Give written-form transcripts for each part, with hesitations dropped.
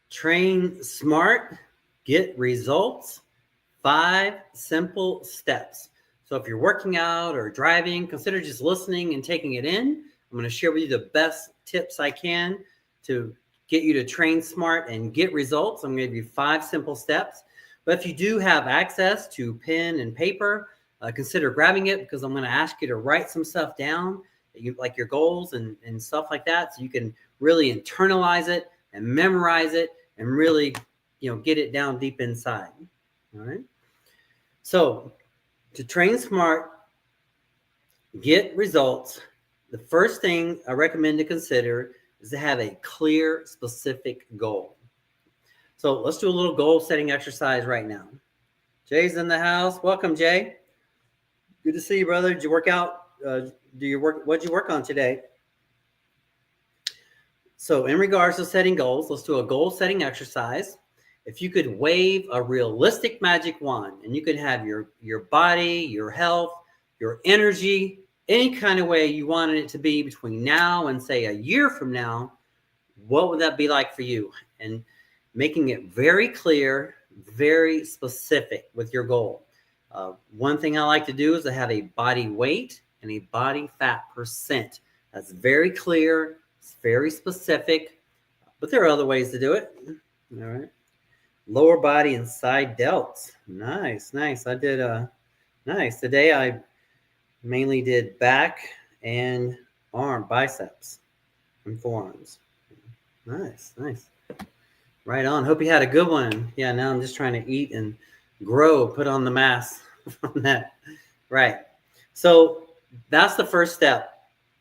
Train smart, get results. 5 simple steps. So if you're working out or driving, consider just listening and taking it in. I'm going to share with you the best tips I can to get you to train smart and get results. I'm going to give you 5 simple steps. But if you do have access to pen and paper, consider grabbing it, because I'm going to ask you to write some stuff down, like your goals and stuff like that, so you can really internalize it and memorize it and really, get it down deep inside. All right. So to train smart, get results, the first thing I recommend to consider is to have a clear, specific goal. So let's do a little goal setting exercise right now. Jay's in the house. Welcome, Jay. Good to see you, brother. Did you work out? What'd you work on today? So in regards to setting goals, let's do a goal setting exercise. If you could wave a realistic magic wand and you could have your body, your health, your energy, any kind of way you wanted it to be between now and say a year from now, what would that be like for you? And making it very clear, very specific with your goal. One thing I like to do is to have a body weight and a body fat percent. That's very clear, it's very specific, but there are other ways to do it. All right. Lower body and side delts. Nice. I did nice. Today I mainly did back and arm, biceps and forearms. Nice. Right on. Hope you had a good one. Yeah, now I'm just trying to eat and grow, put on the mass on that. Right. So that's the first step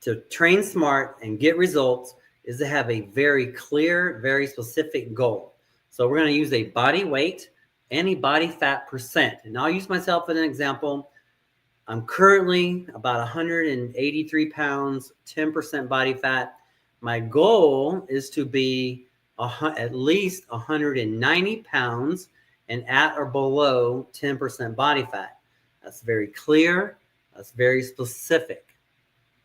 to train smart and get results, is to have a very clear, very specific goal. So we're going to use a body weight and a body fat percent. And I'll use myself as an example. I'm currently about 183 pounds, 10% body fat. My goal is to be at least 190 pounds and at or below 10% body fat. That's very clear. That's very specific,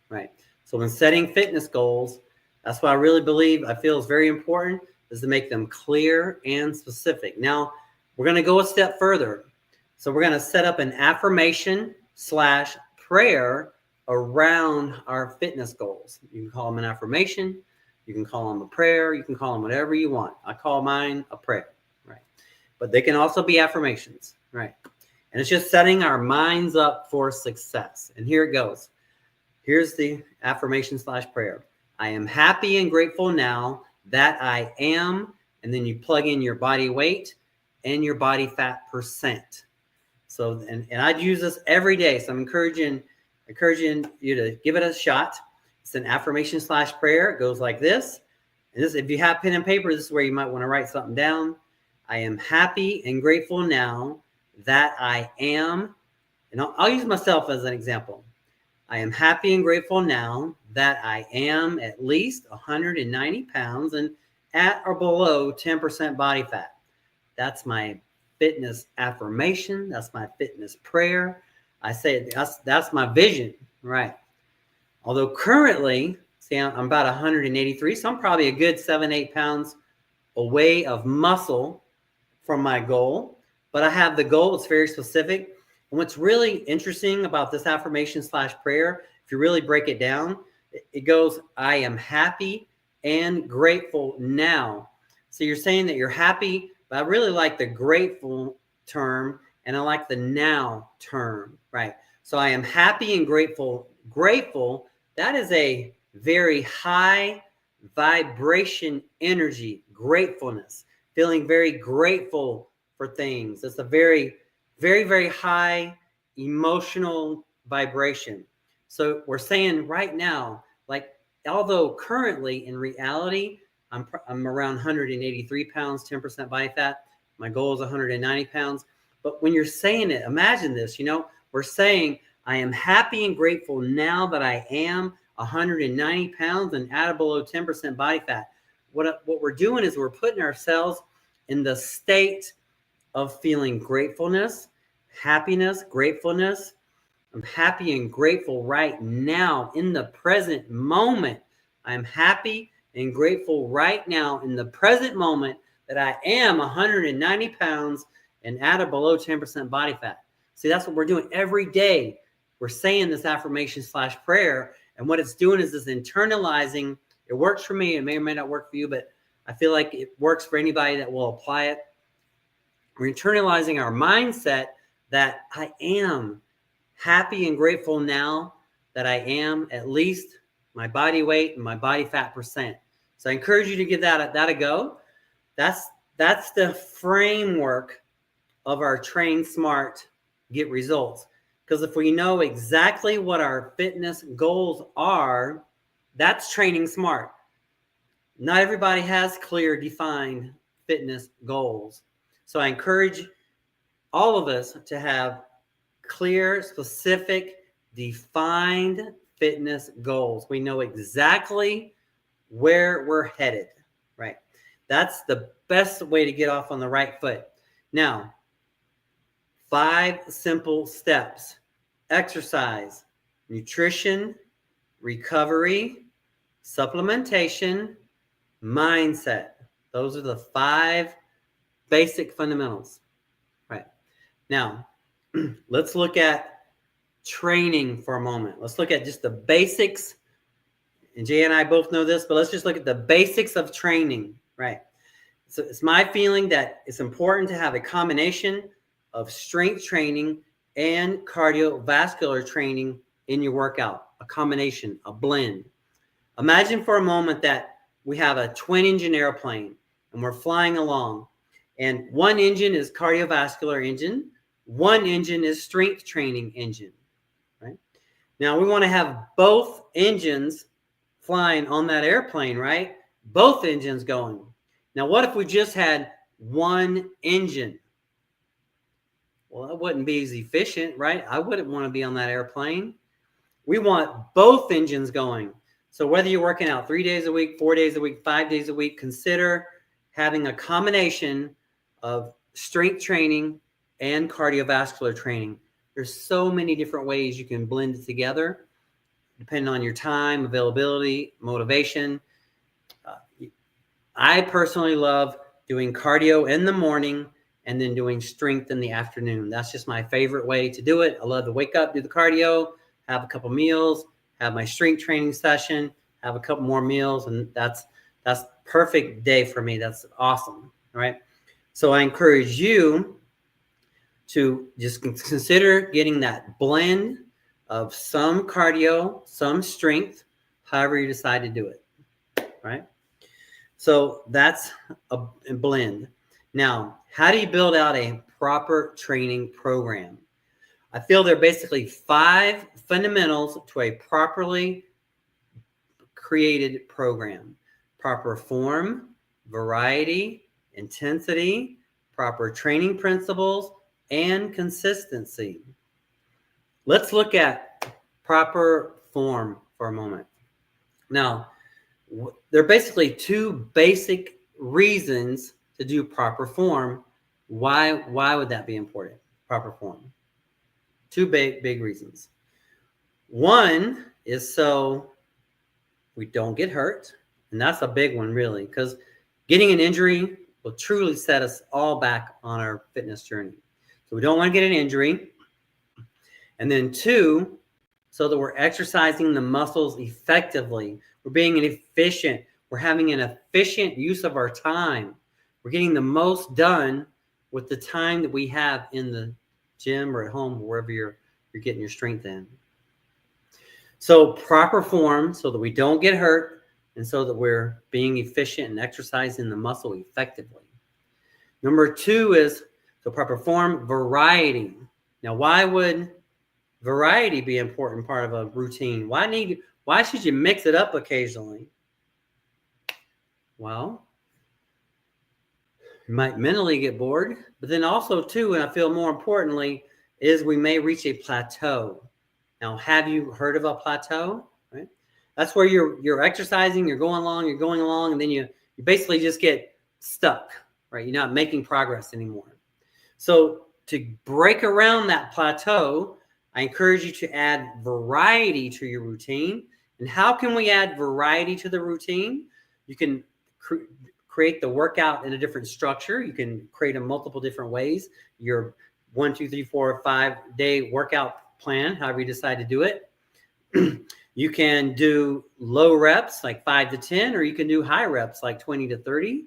right? So when setting fitness goals, that's what I really believe, I feel is very important, is to make them clear and specific. Now, we're going to go a step further. So we're going to set up an affirmation / prayer around our fitness goals. You can call them an affirmation. You can call them a prayer. You can call them whatever you want. I call mine a prayer, right? But they can also be affirmations, right? And it's just setting our minds up for success. And here it goes. Here's the affirmation / prayer. I am happy and grateful now that I am, and then you plug in your body weight and your body fat percent. So, and I'd use this every day. So I'm encouraging you to give it a shot. It's an affirmation / prayer. It goes like this. And this, if you have pen and paper, this is where you might want to write something down. I am happy and grateful now that I am, and I'll use myself as an example. I am happy and grateful now that I am at least 190 pounds and at or below 10% body fat. That's my fitness affirmation. That's my fitness prayer. I say that's my vision, right? Although currently, see, I'm about 183, so I'm probably a good 7-8 pounds away of muscle from my goal. But I have the goal, it's very specific. And what's really interesting about this affirmation / prayer, if you really break it down, it goes, I am happy and grateful now. So you're saying that you're happy, but I really like the grateful term, and I like the now term, right? So I am happy and grateful. Grateful, that is a very high vibration energy, gratefulness, feeling very grateful for things. It's a very, very, very high emotional vibration. So we're saying right now, like, although currently in reality, I'm around 183 pounds, 10% body fat. My goal is 190 pounds. But when you're saying it, imagine this, we're saying, I am happy and grateful now that I am 190 pounds and at or below 10% body fat. What we're doing is we're putting ourselves in the state of feeling gratefulness, happiness, gratefulness. I'm happy and grateful right now in the present moment. I'm happy and grateful right now in the present moment that I am 190 pounds and at or below 10% body fat. See, that's what we're doing every day. We're saying this affirmation / prayer. And what it's doing is this internalizing. It works for me. It may or may not work for you, but I feel like it works for anybody that will apply it. We're internalizing our mindset that I am happy and grateful now that I am at least my body weight and my body fat percent. So I encourage you to give that a go. That's the framework of our Train Smart, Get Results. Because if we know exactly what our fitness goals are, that's training smart. Not everybody has clear, defined fitness goals. So I encourage all of us to have clear, specific, defined fitness goals. We know exactly where we're headed, right? That's the best way to get off on the right foot. Now, 5 simple steps: exercise, nutrition, recovery, supplementation, mindset. Those are the 5 basic fundamentals, right? Now, let's look at training for a moment. Let's look at just the basics. And Jay and I both know this, but let's just look at the basics of training, right? So it's my feeling that it's important to have a combination of strength training and cardiovascular training in your workout, a combination, a blend. Imagine for a moment that we have a twin-engine airplane and we're flying along, and one engine is cardiovascular engine, one engine is strength training engine, right? Now we want to have both engines flying on that airplane, right? Both engines going. Now, what if we just had one engine? Well, that wouldn't be as efficient, right? I wouldn't want to be on that airplane. We want both engines going. So whether you're working out 3 days a week, 4 days a week, 5 days a week, consider having a combination of strength training and cardiovascular training. There's so many different ways you can blend it together, depending on your time, availability, motivation. I personally love doing cardio in the morning and then doing strength in the afternoon. That's just my favorite way to do it. I love to wake up, do the cardio, have a couple meals, have my strength training session, have a couple more meals, and that's perfect day for me. That's awesome, right? So I encourage you to just consider getting that blend of some cardio, some strength, however you decide to do it, right? So that's a blend. Now, how do you build out a proper training program? I feel there are basically 5 fundamentals to a properly created program: proper form, variety, intensity, proper training principles, and consistency. Let's look at proper form for a moment. Now, there are basically 2 basic reasons to do proper form. Why would that be important? Proper form. 2 big reasons. One is so we don't get hurt, and that's a big one, really, because getting an injury will truly set us all back on our fitness journey. So we don't want to get an injury. And then 2, so that we're exercising the muscles effectively. We're being efficient. We're having an efficient use of our time. We're getting the most done with the time that we have in the gym or at home, or wherever you're getting your strength in. So proper form so that we don't get hurt and so that we're being efficient and exercising the muscle effectively. Number 2 is, so proper form, variety. Now, why would variety be an important part of a routine? Why should you mix it up occasionally? Well, you might mentally get bored, but then also too, and I feel more importantly, is we may reach a plateau. Now, have you heard of a plateau? Right? That's where you're exercising, you're going along, and then you basically just get stuck, right? You're not making progress anymore. So to break around that plateau, I encourage you to add variety to your routine. And how can we add variety to the routine? You can create the workout in a different structure. You can create in multiple different ways. Your 1, 2, 3, 4, 5-day workout plan, however you decide to do it. You can do low reps like 5 to 10, or you can do high reps like 20 to 30.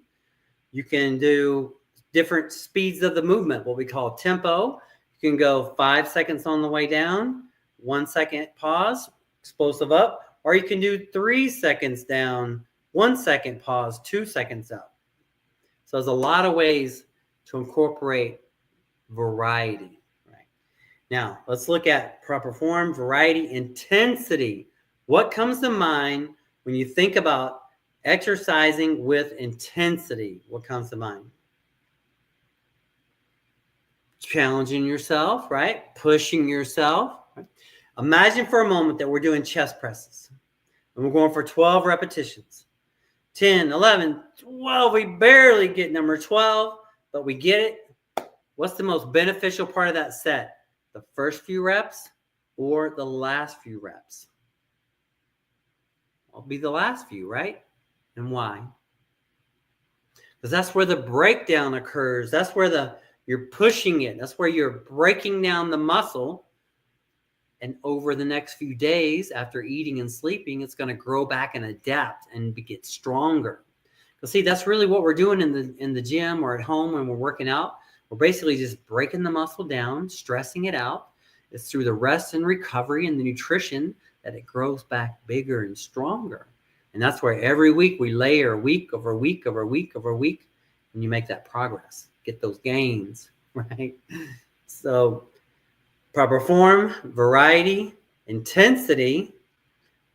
You can do different speeds of the movement, what we call tempo. You can go 5 seconds on the way down, 1 second pause, explosive up, or you can do 3 seconds down, 1 second pause, 2 seconds up. So there's a lot of ways to incorporate variety. Right? Now, let's look at proper form, variety, intensity. What comes to mind when you think about exercising with intensity? What comes to mind? Challenging yourself, right? Pushing yourself. Right? Imagine for a moment that we're doing chest presses. And we're going for 12 repetitions. 10, 11, 12. We barely get number 12, but we get it. What's the most beneficial part of that set? The first few reps or the last few reps? It'll be the last few, right? And why? Because that's where the breakdown occurs. That's where you're pushing it. That's where you're breaking down the muscle. And over the next few days after eating and sleeping, it's going to grow back and adapt and get stronger. Because see, that's really what we're doing in the gym or at home when we're working out. We're basically just breaking the muscle down, stressing it out. It's through the rest and recovery and the nutrition that it grows back bigger and stronger. And that's where every week we layer week over week over week over week, and you make that progress, get those gains, right? So proper form, variety, intensity,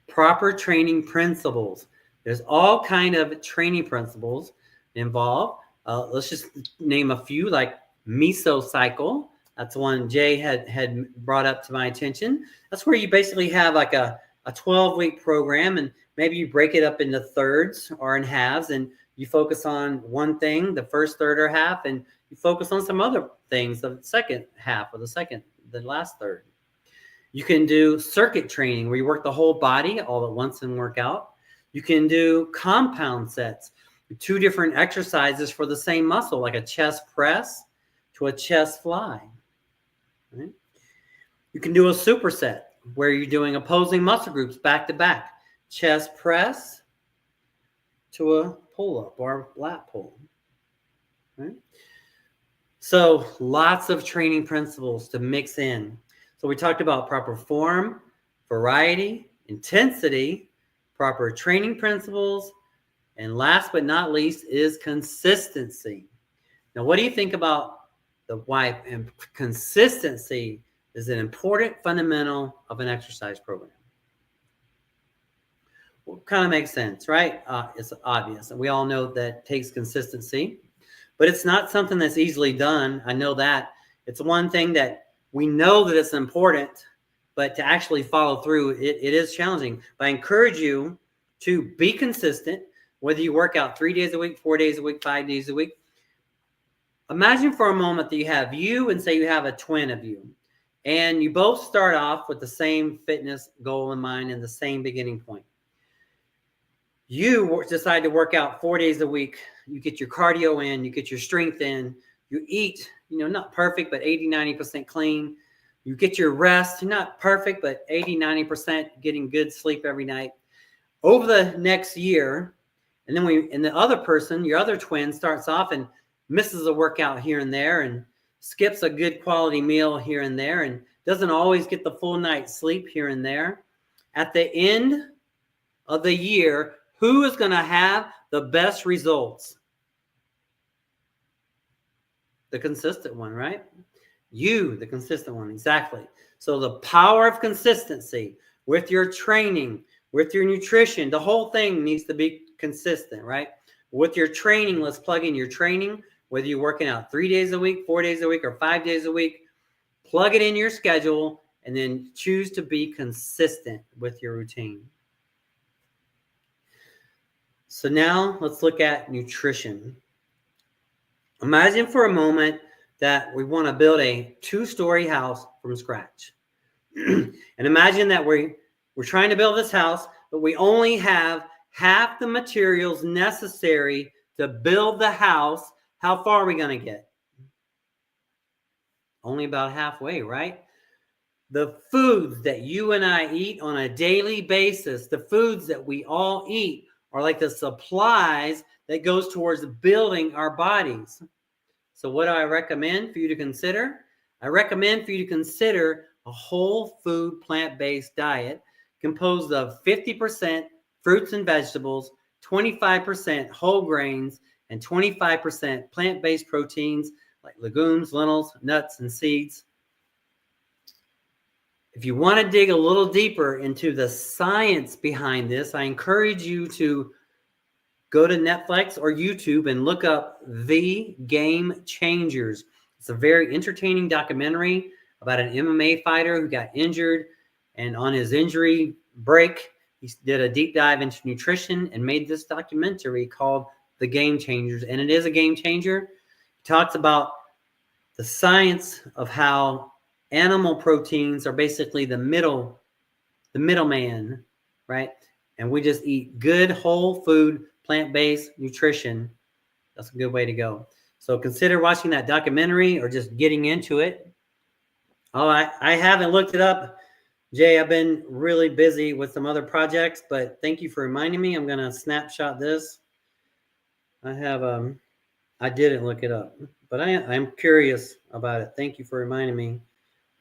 proper training principles. There's all kind of training principles involved. Let's just name a few, like mesocycle. That's one Jay had brought up to my attention. That's where you basically have like a 12-week program, and maybe you break it up into thirds or in halves, and you focus on one thing, the first third or half, and you focus on some other things, the second half or the last third. You can do circuit training where you work the whole body all at once and work out. You can do compound sets, 2 different exercises for the same muscle, like a chest press to a chest fly. Right? You can do a superset where you're doing opposing muscle groups back to back. Chest press to a pull-up or lat pull. Right? So lots of training principles to mix in. So we talked about proper form, variety, intensity, proper training principles, and last but not least is consistency. Now, what do you think about why consistency is an important fundamental of an exercise program? Well, kind of makes sense, right? It's obvious. And we all know that it takes consistency, but it's not something that's easily done. I know that. It's one thing that we know that it's important, but to actually follow through, it is challenging. But I encourage you to be consistent, whether you work out 3 days a week, 4 days a week, 5 days a week. Imagine for a moment that you have you and say you have a twin of you, and you both start off with the same fitness goal in mind and the same beginning point. You decide to work out 4 days a week. You get your cardio in, you get your strength in, you eat, not perfect, but 80, 90% clean. You get your rest, not perfect, but 80, 90% getting good sleep every night. Over the next year, and then the other person, your other twin, starts off and misses a workout here and there and skips a good quality meal here and there and doesn't always get the full night's sleep here and there. At the end of the year, who is going to have the best results? The consistent one, right? You, the consistent one, exactly. So the power of consistency with your training, with your nutrition, the whole thing needs to be consistent, right? With your training, let's plug in your training, whether you're working out 3 days a week, 4 days a week, or 5 days a week, plug it in your schedule and then choose to be consistent with your routine. So now let's look at nutrition. Imagine for a moment that we want to build a 2-story house from scratch. And imagine that we're trying to build this house, but we only have half the materials necessary to build the house, how far are we going to get? Only about halfway, right? The foods that you and I eat on a daily basis, the foods that we all eat, are like the supplies that goes towards building our bodies. So what do I recommend for you to consider? I recommend for you to consider a whole food plant-based diet composed of 50% fruits and vegetables, 25% whole grains, and 25% plant-based proteins like legumes, lentils, nuts, and seeds. If you want to dig a little deeper into the science behind this, I encourage you to go to Netflix or YouTube and look up The Game Changers. It's a very entertaining documentary about an MMA fighter who got injured, and on his injury break, he did a deep dive into nutrition and made this documentary called The Game Changers. And it is a game changer. He talks about the science of how animal proteins are basically the middleman, right? And we just eat good whole food, plant-based nutrition. That's a good way to go. So consider watching that documentary or just getting into it. Oh, I haven't looked it up, Jay. I've been really busy with some other projects, but thank you for reminding me. I'm going to snapshot this. I didn't look it up, but I'm curious about it. Thank you for reminding me.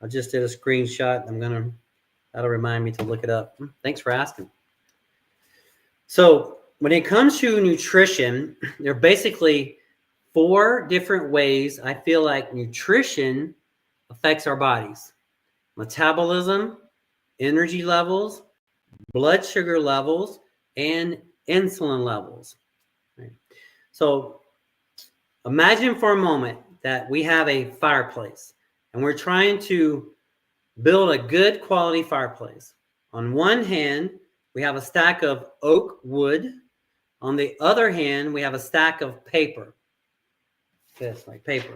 I just did a screenshot. That'll remind me to look it up. Thanks for asking. So when it comes to nutrition, there are basically 4 different ways I feel like nutrition affects our bodies: metabolism, energy levels, blood sugar levels, and insulin levels. Right? So imagine for a moment that we have a fireplace and we're trying to build a good quality fireplace. On one hand, we have a stack of oak wood. On the other hand, we have a stack of paper. This, like paper.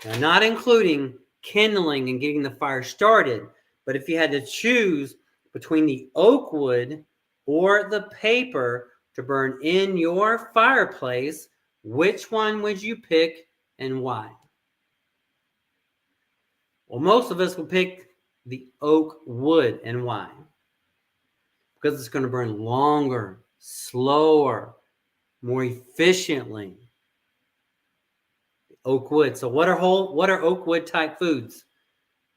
Now, not including kindling and getting the fire started, but if you had to choose between the oak wood or the paper to burn in your fireplace, which one would you pick and why? Well, most of us will pick the oak wood. And why? Because it's going to burn longer, slower, more efficiently. Oak wood. So what are oak wood type foods?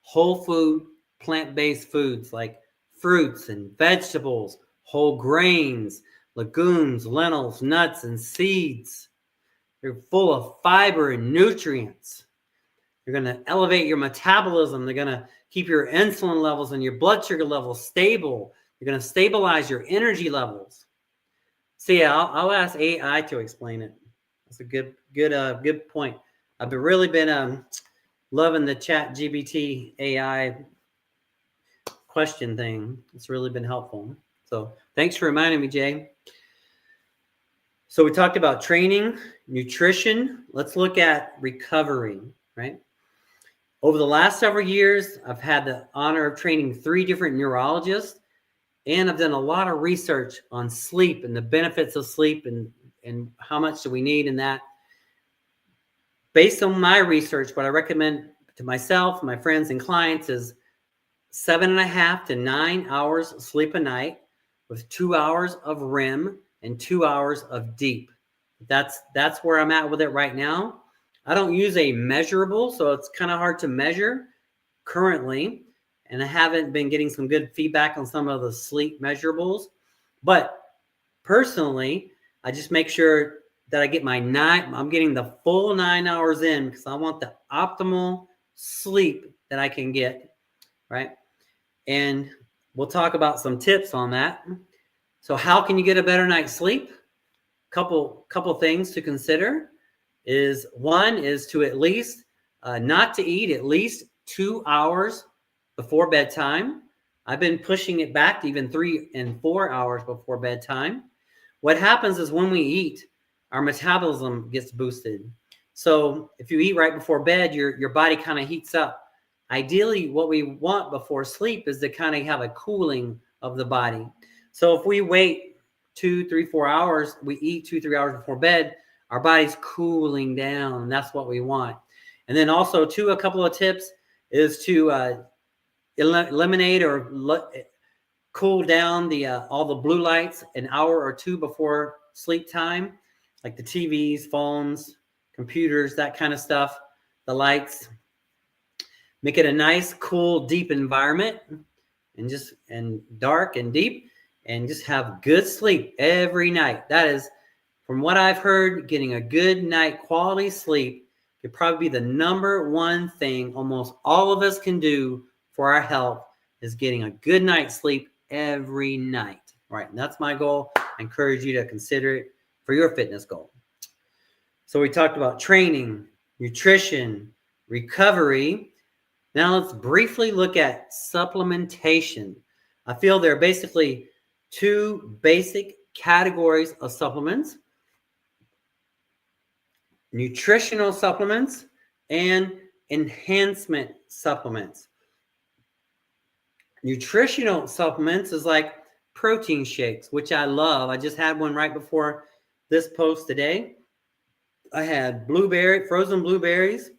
Whole food, plant-based foods like fruits and vegetables, whole grains, legumes, lentils, nuts, and seeds. They're full of fiber and nutrients. They're going to elevate your metabolism. They're going to keep your insulin levels and your blood sugar levels stable. They're going to stabilize your energy levels. So yeah, I'll ask AI to explain it. That's a good point. I've really been loving the ChatGPT AI question thing. It's really been helpful. So thanks for reminding me, Jay. So we talked about training, nutrition. Let's look at recovery, right? Over the last several years, I've had the honor of training 3 different neurologists, and I've done a lot of research on sleep and the benefits of sleep and how much do we need in that. Based on my research, what I recommend to myself, my friends, and clients is 7.5 to 9 hours sleep a night with 2 hours of REM and 2 hours of deep. That's where I'm at with it right now. I don't use a measurable, so it's kind of hard to measure currently. And I haven't been getting some good feedback on some of the sleep measurables. But personally, I just make sure that I get I'm getting the full 9 hours in because I want the optimal sleep that I can get, right? And we'll talk about some tips on that. So how can you get a better night's sleep? Couple things to consider is one is to at least not to eat at least 2 hours before bedtime. I've been pushing it back to even 3 and 4 hours before bedtime. What happens is when we eat, our metabolism gets boosted. So if you eat right before bed, your body kind of heats up. Ideally, what we want before sleep is to kind of have a cooling of the body. So if we wait 2, 3, 4 hours, we eat 2, 3 hours before bed, our body's cooling down. And that's what we want. And then also, a couple of tips is to eliminate or cool down the all the blue lights an hour or two before sleep time, like the TVs, phones, computers, that kind of stuff, the lights. Make it a nice, cool, deep environment, and dark and deep, and just have good sleep every night. That is, from what I've heard, getting a good night quality sleep could probably be the number one thing almost all of us can do for our health, is getting a good night's sleep every night. Right, and that's my goal. I encourage you to consider it for your fitness goal. So we talked about training, nutrition, recovery. Now let's briefly look at supplementation. I feel there are basically two basic categories of supplements: nutritional supplements and enhancement supplements. Nutritional supplements is like protein shakes, which I love. I just had one right before this post today. I had frozen blueberries,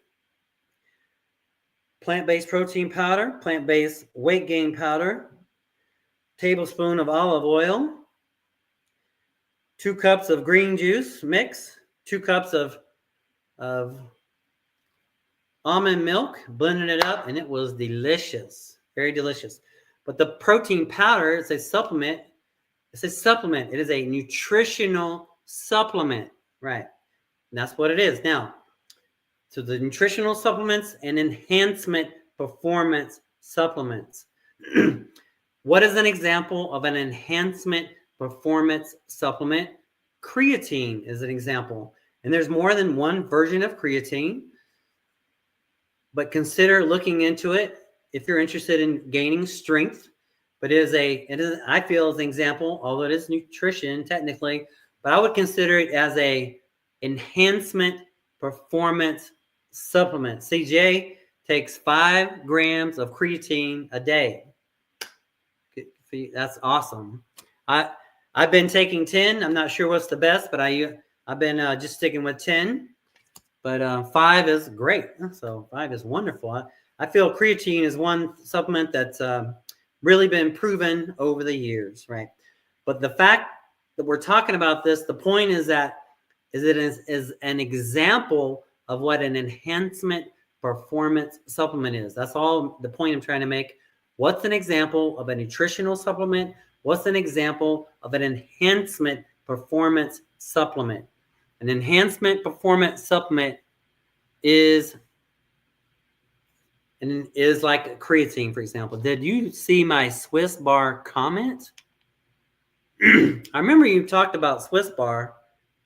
plant-based protein powder, plant-based weight gain powder, tablespoon of olive oil, 2 cups of green juice mix, 2 cups of almond milk, blended it up, and it was delicious, very delicious. But the protein powder, it's a supplement. It's a supplement. It is a nutritional supplement, right? And that's what it is. Now, so the nutritional supplements and enhancement performance supplements. What is an example of an enhancement performance supplement? Creatine is an example. And there's more than one version of creatine, but consider looking into it if you're interested in gaining strength. But it is, I feel, as an example, although it is nutrition technically, but I would consider it as a enhancement performance supplement. CJ takes 5 grams of creatine a day. That's awesome. I've been taking 10. I'm not sure what's the best, but I've been just sticking with 10. But 5 is great. So 5 is wonderful. I feel creatine is one supplement that's really been proven over the years, right? But the fact that we're talking about this, the point is that it is an example of what an enhancement performance supplement is. That's all the point I'm trying to make. What's an example of a nutritional supplement? What's an example of an enhancement performance supplement? An enhancement performance supplement is like creatine, for example. Did you see my Swiss Bar comment? I remember you talked about Swiss Bar.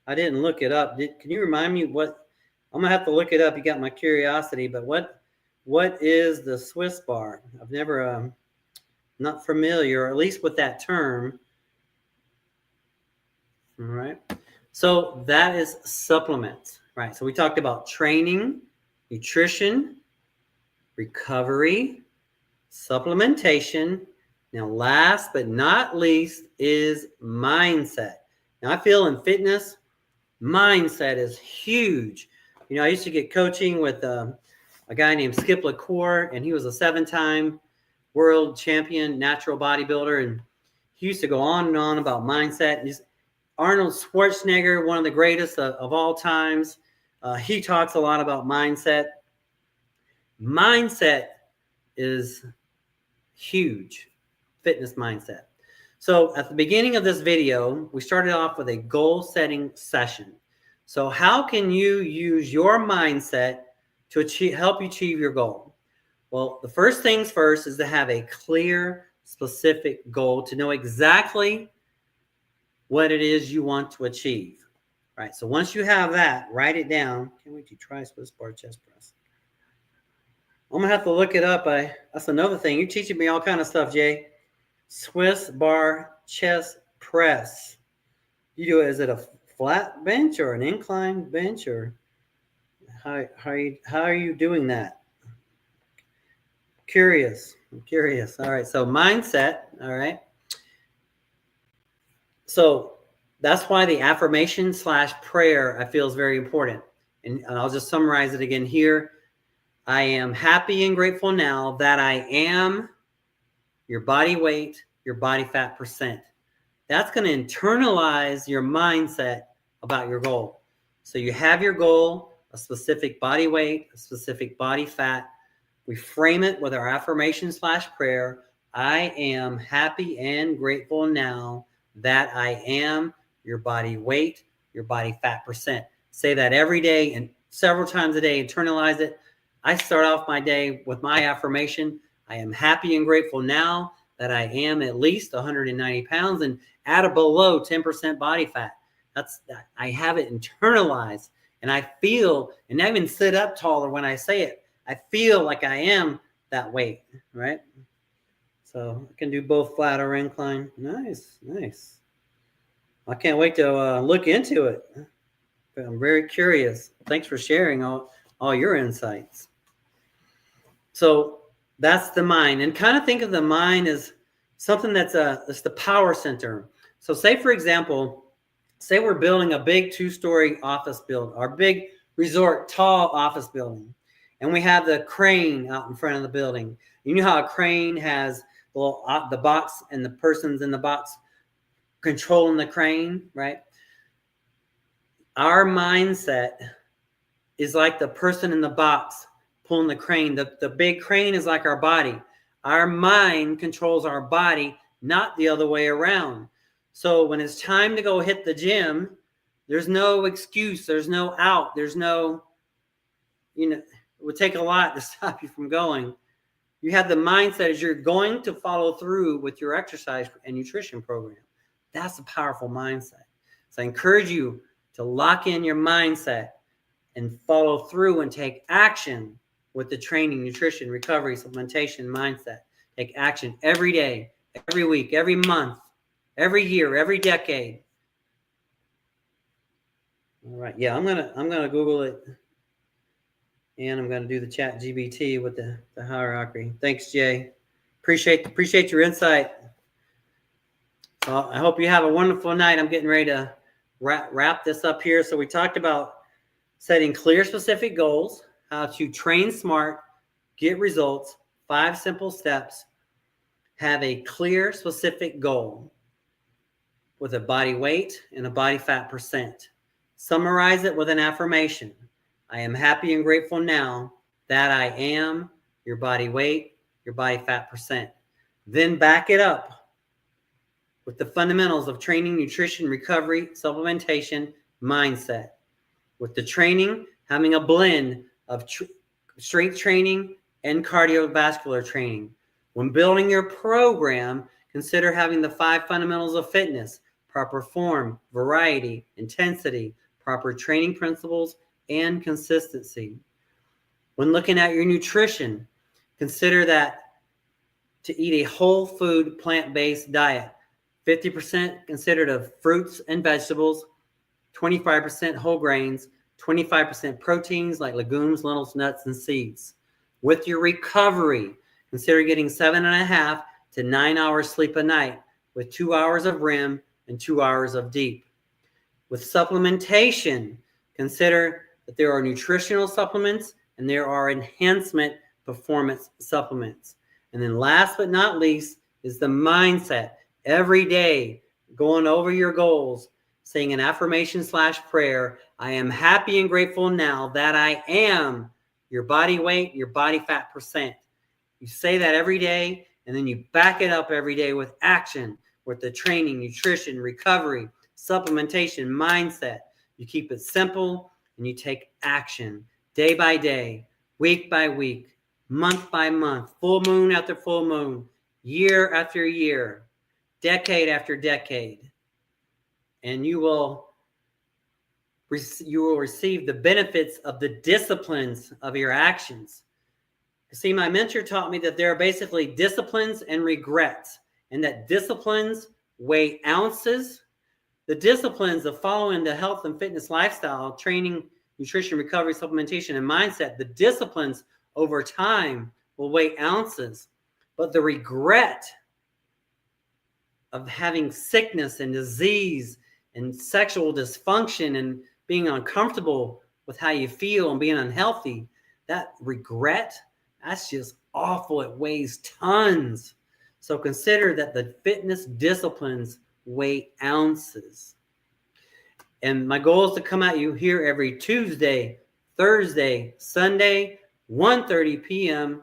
I didn't look it up. Can you remind me what? I'm gonna have to look it up. You got my curiosity. But what is the Swiss Bar? I've never not familiar, or at least with that term. All right. So that is supplements, right? So we talked about training, nutrition, recovery, supplementation. Now, last but not least is mindset. Now, I feel in fitness, mindset is huge. You know, I used to get coaching with a guy named Skip LaCour, and he was a 7-time world champion natural bodybuilder, and he used to go on and on about mindset. And Arnold Schwarzenegger, one of the greatest of all times, he talks a lot about mindset. Mindset is huge, fitness mindset. So at the beginning of this video, we started off with a goal setting session. So how can you use your mindset to help you achieve your goal? Well, the first things first is to have a clear, specific goal, to know exactly what it is you want to achieve. All right. So once you have that, write it down. Can't wait to try Swiss Bar chest press. I'm gonna have to look it up. That's another thing. You're teaching me all kind of stuff, Jay. Swiss Bar chest press. You do it. Is it a flat bench or an inclined bench, or how are you doing that? I'm curious. All right. So mindset. All right. So That's why the affirmation / prayer I feel is very important. And I'll just summarize it again here. I am happy and grateful now that I am your body weight, your body fat percent. That's going to internalize your mindset about your goal. So you have your goal, a specific body weight, a specific body fat. We frame it with our affirmation / prayer. I am happy and grateful now that I am your body weight, your body fat percent. Say that every day and several times a day. Internalize it. I start off my day with my affirmation. I am happy and grateful now that I am at least 190 pounds and at or below 10% body fat. I have it internalized, and I feel, and I even sit up taller when I say it. I feel like I am that weight, right? So I can do both flat or incline. Nice, nice. I can't wait to look into it. I'm very curious. Thanks for sharing all your insights. So that's the mind, and kind of think of the mind as something that's the power center. So say, for example, say we're building a big 2-story office building, our big resort tall office building, and we have the crane out in front of the building. You know how a crane has the box and the person's in the box controlling the crane, right? Our mindset is like the person in the box pulling the crane. The big crane is like our body. Our mind controls our body, not the other way around. So when it's time to go hit the gym, there's no excuse. There's no out. There's no, it would take a lot to stop you from going. You have the mindset as you're going to follow through with your exercise and nutrition program. That's a powerful mindset. So I encourage you to lock in your mindset and follow through and take action with the training, nutrition, recovery, supplementation mindset. Take action every day, every week, every month, every year, every decade. All right. Yeah, I'm gonna Google it, and I'm gonna do the ChatGPT with the hierarchy. Thanks, Jay. Appreciate your insight. So I hope you have a wonderful night. I'm getting ready to wrap this up here. So we talked about setting clear, specific goals, how to train smart, get results, 5 simple steps. Have a clear, specific goal with a body weight and a body fat percent. Summarize it with an affirmation. I am happy and grateful now that I am your body weight, your body fat percent. Then back it up with the fundamentals of training, nutrition, recovery, supplementation, mindset. With the training, having a blend of strength training and cardiovascular training. When building your program, consider having the 5 fundamentals of fitness: proper form, variety, intensity, proper training principles, and consistency. When looking at your nutrition, consider that to eat a whole food, plant-based diet. 50% considered of fruits and vegetables, 25% whole grains, 25% proteins like legumes, lentils, nuts, and seeds. With your recovery, consider getting 7.5 to 9 hours sleep a night with 2 hours of REM and 2 hours of deep. With supplementation, consider that there are nutritional supplements and there are enhancement performance supplements. And then last but not least is the mindset. Every day, going over your goals, saying an affirmation / prayer. I am happy and grateful now that I am your body weight, your body fat percent. You say that every day, and then you back it up every day with action, with the training, nutrition, recovery, supplementation, mindset. You keep it simple, and you take action day by day, week by week, month by month, full moon after full moon, year after year, decade after decade. And you will receive the benefits of the disciplines of your actions. See, my mentor taught me that there are basically disciplines and regrets, and that disciplines weigh ounces. The disciplines of following the health and fitness lifestyle, training, nutrition, recovery, supplementation, and mindset, the disciplines over time will weigh ounces. But the regret of having sickness and disease and sexual dysfunction and being uncomfortable with how you feel and being unhealthy, that regret, that's just awful. It weighs tons. So consider that the fitness disciplines weigh ounces. And my goal is to come at you here every Tuesday, Thursday, Sunday, 1:30 p.m.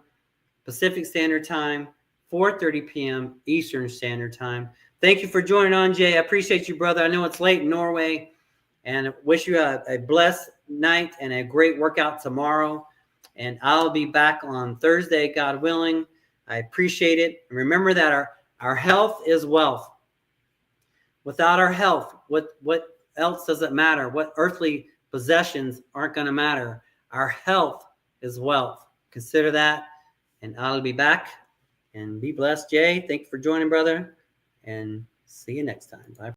Pacific Standard Time, 4:30 p.m. Eastern Standard Time. Thank you for joining on, Jay. I appreciate you, brother. I know it's late in Norway, and wish you a blessed night and a great workout tomorrow. And I'll be back on Thursday, God willing. I appreciate it. And remember that our health is wealth. Without our health, what else does it matter? What earthly possessions aren't going to matter? Our health is wealth. Consider that. And I'll be back. And be blessed, Jay. Thank you for joining, brother. And see you next time. Bye.